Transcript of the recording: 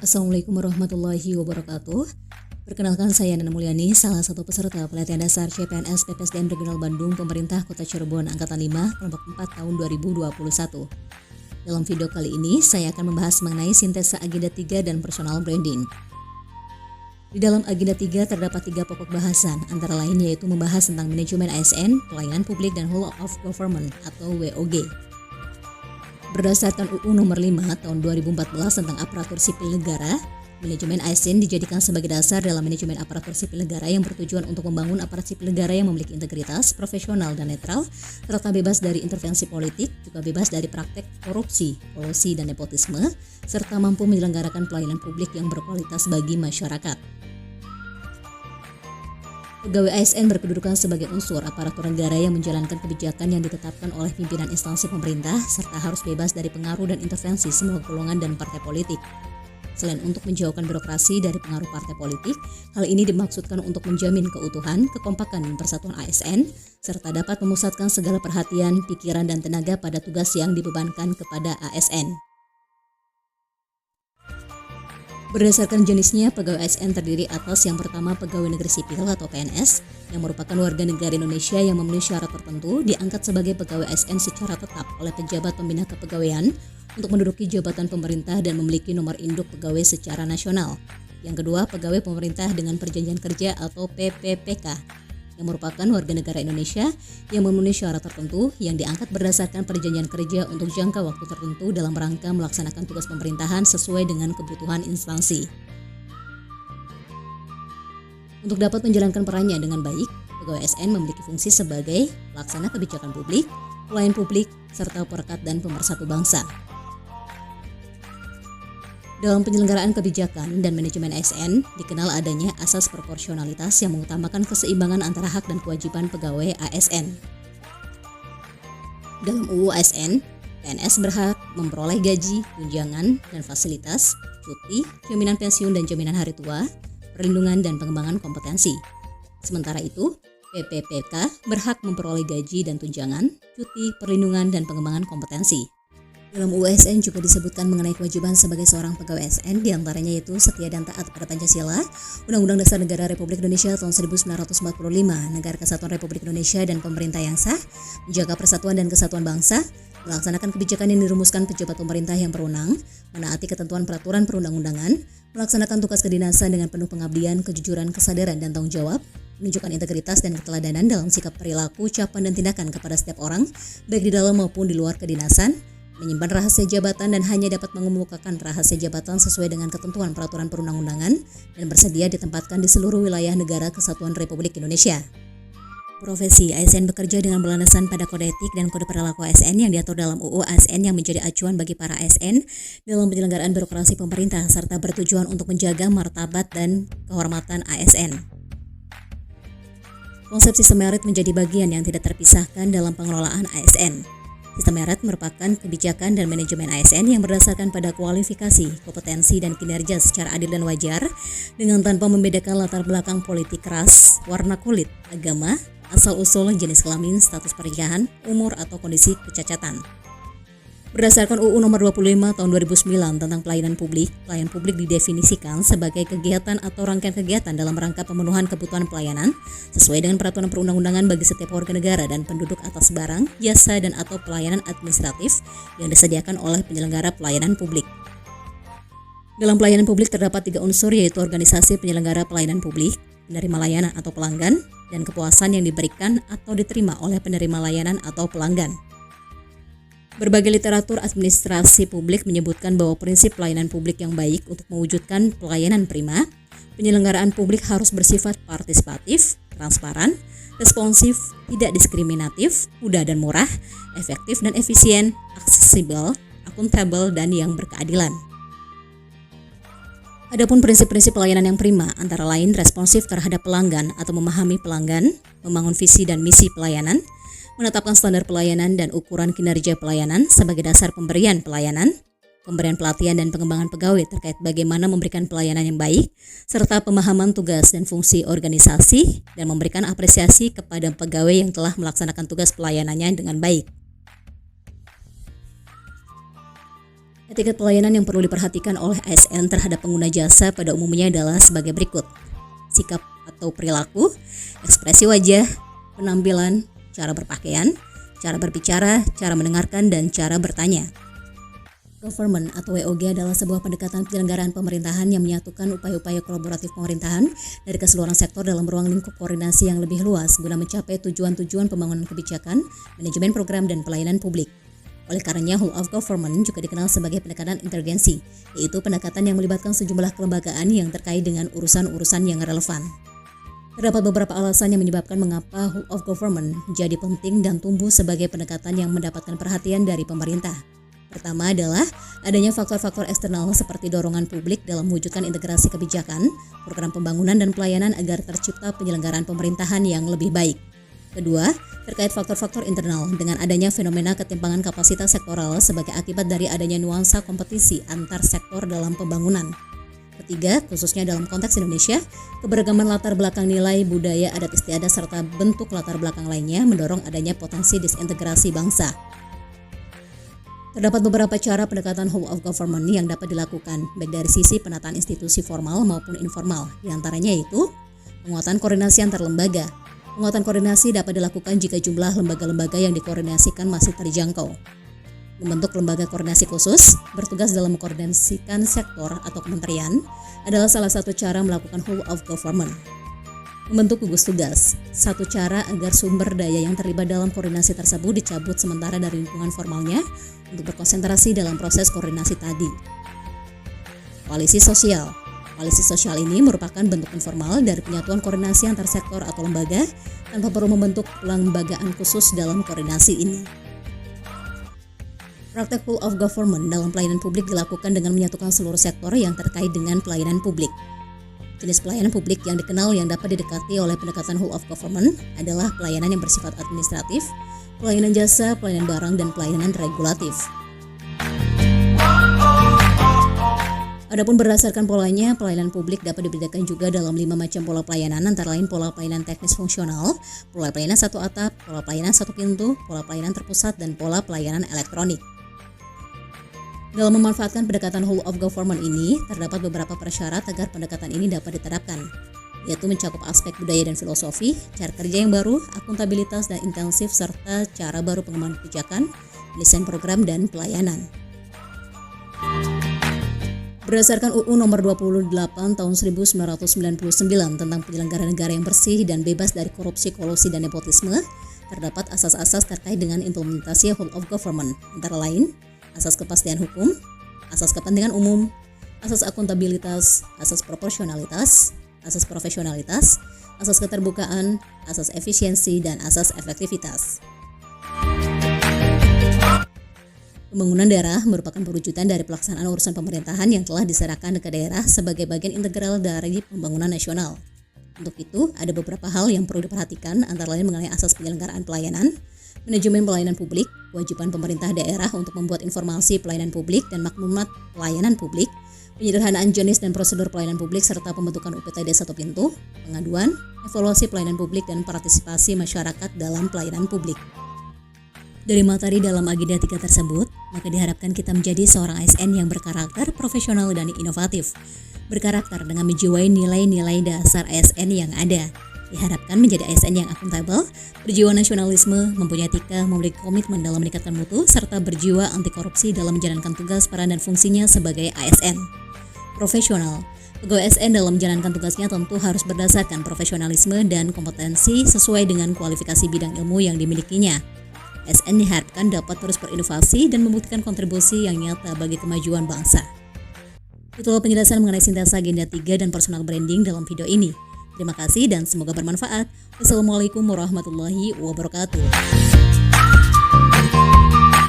Assalamualaikum warahmatullahi wabarakatuh. Perkenalkan, saya Nana Mulyani, salah satu peserta pelatihan dasar CPNS PPSDM Regional Bandung Pemerintah Kota Cirebon Angkatan 5 kelompok 4 tahun 2021. Dalam video kali ini, saya akan membahas mengenai sintesa agenda 3 dan personal branding. Di dalam agenda 3 terdapat 3 pokok bahasan, antara lain yaitu membahas tentang manajemen ASN, pelayanan publik, dan whole of government atau WOG. Berdasarkan UU nomor 5 tahun 2014 tentang aparatur sipil negara, manajemen ASN dijadikan sebagai dasar dalam manajemen aparatur sipil negara yang bertujuan untuk membangun aparat sipil negara yang memiliki integritas, profesional, dan netral, serta bebas dari intervensi politik, juga bebas dari praktek korupsi, kolusi, dan nepotisme, serta mampu menyelenggarakan pelayanan publik yang berkualitas bagi masyarakat. Pegawai ASN berkedudukan sebagai unsur aparatur negara yang menjalankan kebijakan yang ditetapkan oleh pimpinan instansi pemerintah serta harus bebas dari pengaruh dan intervensi semua golongan dan partai politik. Selain untuk menjauhkan birokrasi dari pengaruh partai politik, hal ini dimaksudkan untuk menjamin keutuhan, kekompakan, dan persatuan ASN, serta dapat memusatkan segala perhatian, pikiran, dan tenaga pada tugas yang dibebankan kepada ASN. Berdasarkan jenisnya, pegawai ASN terdiri atas yang pertama pegawai negeri sipil atau PNS yang merupakan warga negara Indonesia yang memenuhi syarat tertentu diangkat sebagai pegawai ASN secara tetap oleh pejabat pembina kepegawaian untuk menduduki jabatan pemerintah dan memiliki nomor induk pegawai secara nasional. Yang kedua, pegawai pemerintah dengan perjanjian kerja atau PPPK yang merupakan warga negara Indonesia yang memenuhi syarat tertentu yang diangkat berdasarkan perjanjian kerja untuk jangka waktu tertentu dalam rangka melaksanakan tugas pemerintahan sesuai dengan kebutuhan instansi. Untuk dapat menjalankan perannya dengan baik, pegawai ASN memiliki fungsi sebagai pelaksana kebijakan publik, pelayan publik, serta perekat dan pemersatu bangsa. Dalam penyelenggaraan kebijakan dan manajemen ASN, dikenal adanya asas proporsionalitas yang mengutamakan keseimbangan antara hak dan kewajiban pegawai ASN. Dalam UU ASN, PNS berhak memperoleh gaji, tunjangan, dan fasilitas, cuti, jaminan pensiun dan jaminan hari tua, perlindungan dan pengembangan kompetensi. Sementara itu, PPPK berhak memperoleh gaji dan tunjangan, cuti, perlindungan, dan pengembangan kompetensi. Dalam UU ASN juga disebutkan mengenai kewajiban sebagai seorang pegawai ASN, diantaranya yaitu setia dan taat pada Pancasila, Undang-Undang Dasar Negara Republik Indonesia tahun 1945, Negara Kesatuan Republik Indonesia dan pemerintah yang sah, menjaga persatuan dan kesatuan bangsa, melaksanakan kebijakan yang dirumuskan pejabat pemerintah yang berwenang, menaati ketentuan peraturan perundang-undangan, melaksanakan tugas kedinasan dengan penuh pengabdian, kejujuran, kesadaran, dan tanggung jawab, menunjukkan integritas dan keteladanan dalam sikap perilaku, ucapan, dan tindakan kepada setiap orang, baik di dalam maupun di luar kedinasan, menyimpan rahasia jabatan dan hanya dapat mengemukakan rahasia jabatan sesuai dengan ketentuan peraturan perundang-undangan dan bersedia ditempatkan di seluruh wilayah negara kesatuan Republik Indonesia. Profesi ASN bekerja dengan berlandaskan pada kode etik dan kode perilaku ASN yang diatur dalam UU ASN yang menjadi acuan bagi para ASN dalam penyelenggaraan birokrasi pemerintah serta bertujuan untuk menjaga martabat dan kehormatan ASN. Konsep sistem merit menjadi bagian yang tidak terpisahkan dalam pengelolaan ASN. Sistem merit merupakan kebijakan dan manajemen ASN yang berdasarkan pada kualifikasi, kompetensi, dan kinerja secara adil dan wajar dengan tanpa membedakan latar belakang politik, ras, warna kulit, agama, asal-usul, jenis kelamin, status pernikahan, umur, atau kondisi kecacatan. Berdasarkan UU nomor 25 tahun 2009 tentang pelayanan publik didefinisikan sebagai kegiatan atau rangkaian kegiatan dalam rangka pemenuhan kebutuhan pelayanan sesuai dengan peraturan perundang-undangan bagi setiap warga negara dan penduduk atas barang, jasa, dan atau pelayanan administratif yang disediakan oleh penyelenggara pelayanan publik. Dalam pelayanan publik terdapat 3 unsur yaitu organisasi penyelenggara pelayanan publik, penerima layanan atau pelanggan, dan kepuasan yang diberikan atau diterima oleh penerima layanan atau pelanggan. Berbagai literatur administrasi publik menyebutkan bahwa prinsip pelayanan publik yang baik untuk mewujudkan pelayanan prima, penyelenggaraan publik harus bersifat partisipatif, transparan, responsif, tidak diskriminatif, mudah dan murah, efektif dan efisien, aksesibel, akuntabel, dan yang berkeadilan. Adapun prinsip-prinsip pelayanan yang prima antara lain responsif terhadap pelanggan atau memahami pelanggan, membangun visi dan misi pelayanan, menetapkan standar pelayanan dan ukuran kinerja pelayanan sebagai dasar pemberian pelayanan, pemberian pelatihan dan pengembangan pegawai terkait bagaimana memberikan pelayanan yang baik, serta pemahaman tugas dan fungsi organisasi dan memberikan apresiasi kepada pegawai yang telah melaksanakan tugas pelayanannya dengan baik. Etiket pelayanan yang perlu diperhatikan oleh ASN terhadap pengguna jasa pada umumnya adalah sebagai berikut. Sikap atau perilaku, ekspresi wajah, penampilan, cara berpakaian, cara berbicara, cara mendengarkan, dan cara bertanya. Government atau WOG adalah sebuah pendekatan penyelenggaraan pemerintahan yang menyatukan upaya-upaya kolaboratif pemerintahan dari keseluruhan sektor dalam ruang lingkup koordinasi yang lebih luas guna mencapai tujuan-tujuan pembangunan kebijakan, manajemen program, dan pelayanan publik. Oleh karenanya, whole of government juga dikenal sebagai pendekatan intergensi, yaitu pendekatan yang melibatkan sejumlah kelembagaan yang terkait dengan urusan-urusan yang relevan. Terdapat beberapa alasan yang menyebabkan mengapa whole of government menjadi penting dan tumbuh sebagai pendekatan yang mendapatkan perhatian dari pemerintah. Pertama adalah adanya faktor-faktor eksternal seperti dorongan publik dalam mewujudkan integrasi kebijakan, program pembangunan dan pelayanan agar tercipta penyelenggaraan pemerintahan yang lebih baik. Kedua, terkait faktor-faktor internal dengan adanya fenomena ketimpangan kapasitas sektoral sebagai akibat dari adanya nuansa kompetisi antar sektor dalam pembangunan. Ketiga, khususnya dalam konteks Indonesia, keberagaman latar belakang nilai, budaya, adat istiadat serta bentuk latar belakang lainnya mendorong adanya potensi disintegrasi bangsa. Terdapat beberapa cara pendekatan whole of government yang dapat dilakukan, baik dari sisi penataan institusi formal maupun informal. Di antaranya yaitu penguatan koordinasi antar lembaga. Penguatan koordinasi dapat dilakukan jika jumlah lembaga-lembaga yang dikoordinasikan masih terjangkau. Membentuk lembaga koordinasi khusus, bertugas dalam mengkoordinasikan sektor atau kementerian, adalah salah satu cara melakukan whole of government. Membentuk gugus tugas, satu cara agar sumber daya yang terlibat dalam koordinasi tersebut dicabut sementara dari lingkungan formalnya untuk berkonsentrasi dalam proses koordinasi tadi. Koalisi sosial. Koalisi sosial ini merupakan bentuk informal dari penyatuan koordinasi antar sektor atau lembaga tanpa perlu membentuk lembagaan khusus dalam koordinasi ini. Praktek whole of government dalam pelayanan publik dilakukan dengan menyatukan seluruh sektor yang terkait dengan pelayanan publik. Jenis pelayanan publik yang dikenal yang dapat didekati oleh pendekatan whole of government adalah pelayanan yang bersifat administratif, pelayanan jasa, pelayanan barang, dan pelayanan regulatif. Adapun berdasarkan polanya, pelayanan publik dapat dibedakan juga dalam 5 macam pola pelayanan, antara lain pola pelayanan teknis fungsional, pola pelayanan satu atap, pola pelayanan satu pintu, pola pelayanan terpusat, dan pola pelayanan elektronik. Dalam memanfaatkan pendekatan whole of government ini, terdapat beberapa persyarat agar pendekatan ini dapat diterapkan, yaitu mencakup aspek budaya dan filosofi, cara kerja yang baru, akuntabilitas dan intensif, serta cara baru pengembangan kebijakan, desain program, dan pelayanan. Berdasarkan UU nomor 28 tahun 1999 tentang penyelenggaraan negara yang bersih dan bebas dari korupsi, kolusi, dan nepotisme, terdapat asas-asas terkait dengan implementasi whole of government, antara lain asas kepastian hukum, asas kepentingan umum, asas akuntabilitas, asas proporsionalitas, asas profesionalitas, asas keterbukaan, asas efisiensi, dan asas efektivitas. Pembangunan daerah merupakan perwujudan dari pelaksanaan urusan pemerintahan yang telah diserahkan ke daerah sebagai bagian integral dari pembangunan nasional. Untuk itu, ada beberapa hal yang perlu diperhatikan, antara lain mengenai asas penyelenggaraan pelayanan, manajemen pelayanan publik, kewajiban pemerintah daerah untuk membuat informasi pelayanan publik dan maklumat pelayanan publik, penyederhanaan jenis dan prosedur pelayanan publik serta pembentukan UPTD satu pintu, pengaduan, evaluasi pelayanan publik dan partisipasi masyarakat dalam pelayanan publik. Dari materi dalam agenda 3 tersebut, maka diharapkan kita menjadi seorang ASN yang berkarakter, profesional, dan inovatif. Berkarakter dengan menjiwai nilai-nilai dasar ASN yang ada. Diharapkan menjadi ASN yang akuntabel, berjiwa nasionalisme, mempunyai etika, memiliki komitmen dalam meningkatkan mutu, serta berjiwa anti korupsi dalam menjalankan tugas, peran, dan fungsinya sebagai ASN. Profesional. Pegawai ASN dalam menjalankan tugasnya tentu harus berdasarkan profesionalisme dan kompetensi sesuai dengan kualifikasi bidang ilmu yang dimilikinya. ASN diharapkan dapat terus berinovasi dan membuktikan kontribusi yang nyata bagi kemajuan bangsa. Itulah penjelasan mengenai sintesa agenda 3 dan personal branding dalam video ini. Terima kasih dan semoga bermanfaat. Wassalamualaikum warahmatullahi wabarakatuh.